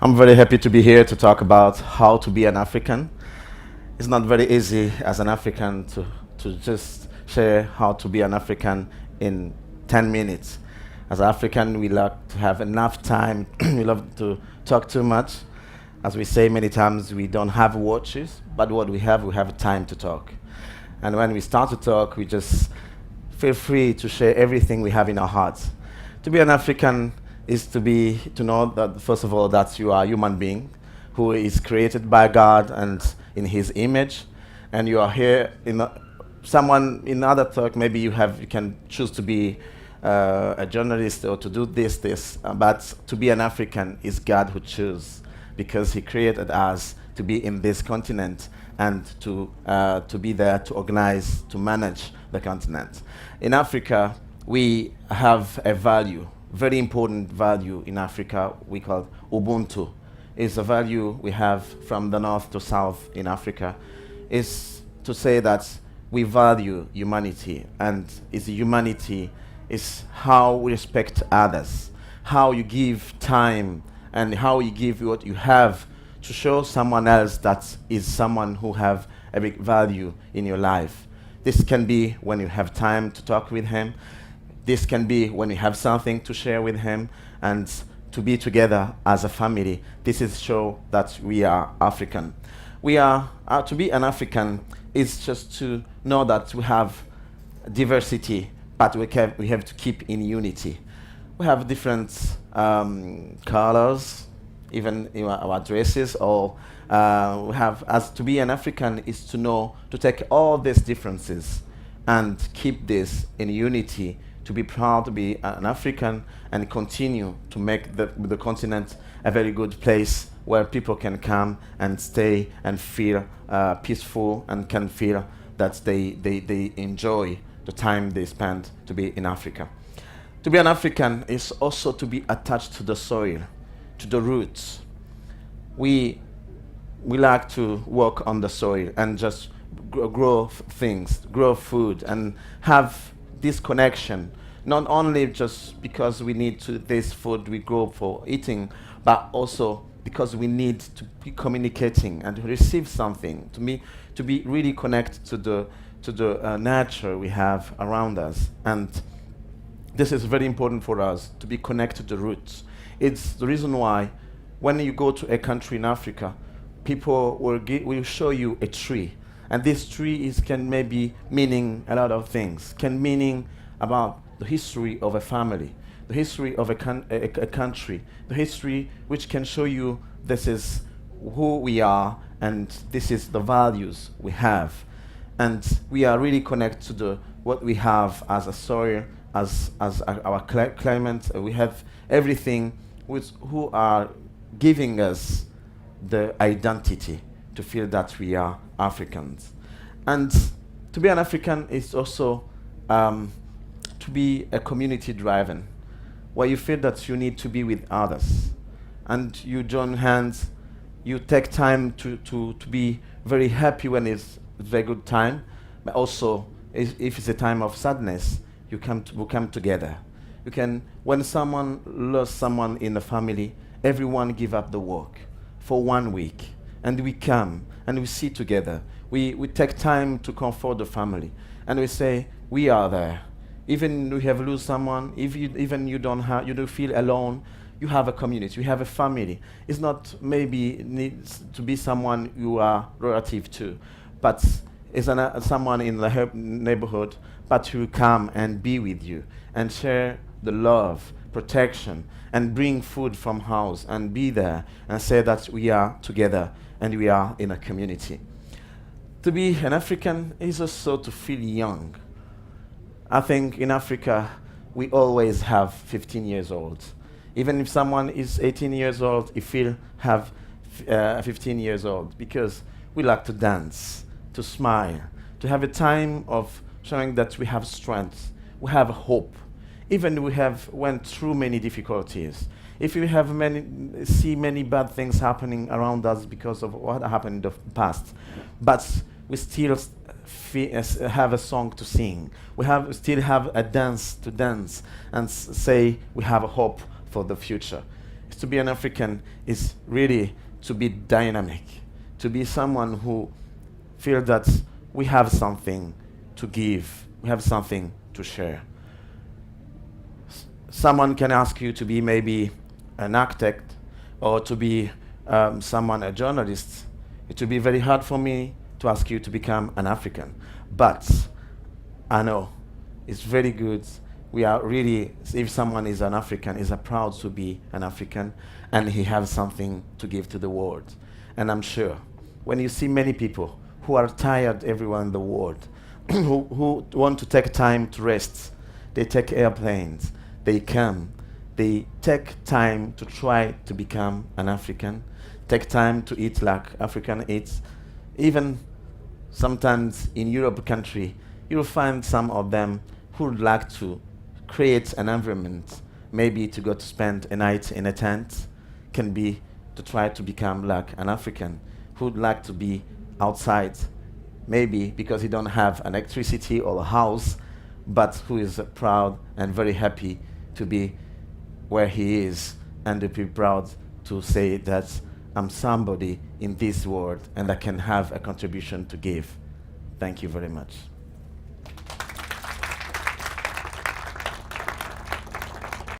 I'm very happy to be here to talk about how to be an African. It's not very easy as an African to just share how to be an African in 10 minutes. As African, we like to have enough time. We love to talk too much. As we say many times, we don't have watches, but what we have time to talk. And when we start to talk, we just feel free to share everything we have in our hearts. To be an African is to know that first of all that you are a human being who is created by God and in His image, and you are here someone in other talk. Maybe you can choose to be a journalist or to do this, but to be an African is God who chooses because He created us to be in this continent and to be there to organize, to manage the continent. In Africa, we have a value, very important value in Africa, we call Ubuntu. It's a value we have from the north to south in Africa. Is to say that we value humanity, and humanity is how we respect others, how you give time and how you give what you have to show someone else that is someone who have a big value in your life. This can be when you have time to talk with him. This can be when you have something to share with him and to be together as a family. This is show that we are African. To be an African is just to know that we have diversity, but we have to keep in unity. We have different colors, even in our dresses, or we have, as to be an African is to know, to take all these differences and keep this in unity, to be proud to be an African and continue to make the continent a very good place where people can come and stay and feel peaceful and can feel that they enjoy the time they spend to be in Africa. To be an African is also to be attached to the soil, to the roots. We like to work on the soil and just grow things, grow food, and have this connection, not only just because we need this food we grow for eating, but also because we need to be communicating and to receive something, to be really connected to the nature we have around us. And this is very important for us to be connected to the roots. It's the reason why when you go to a country in Africa, people will show you a tree, and this tree can maybe meaning a lot of things, can meaning about the history of a family, the history of a country, the history which can show you this is who we are and this is the values we have. And we are really connected to what we have as a soil, as our climate. We have everything who are giving us the identity to feel that we are Africans. And to be an African is also to be a community driven, where you feel that you need to be with others and you join hands, you take time to be very happy when it's a very good time, but also if it's a time of sadness, we come together. When someone lost someone in the family, everyone give up the work for 1 week, and we come and we sit together. We take time to comfort the family, and we say we are there. Even we have lose someone, if you don't feel alone, you have a community, you have a family. It's not maybe needs to be someone you are relative to, but is someone in the neighborhood, but who come and be with you and share the love, protection, and bring food from house and be there and say that we are together and we are in a community. To be an African is also to feel young. I think in Africa, we always have 15 years old. Even if someone is 18 years old, he have 15 years old, because we like to dance, to smile, to have a time of showing that we have strength, we have hope. Even we have went through many difficulties. If we have see many bad things happening around us because of what happened in the past, but we still have a song to sing. We still have a dance to dance and say we have a hope for the future. To be an African is really to be dynamic, to be someone who feel that we have something to give, we have something to share. Someone can ask you to be maybe an architect or to be someone, a journalist. It would be very hard for me to ask you to become an African. But I know it's very good. We are really, if someone is an African, is proud to be an African, and he has something to give to the world. And I'm sure when you see many people who are tired everywhere in the world, who want to take time to rest, they take airplanes, they come, they take time to try to become an African, take time to eat like African eats. Even sometimes in Europe country, you'll find some of them who would like to create an environment, maybe to go to spend a night in a tent, can be to try to become like an African, who would like to be outside, maybe because he don't have an electricity or a house, but who is proud and very happy to be where he is, and to be proud to say that I'm somebody in this world and I can have a contribution to give. Thank you very much.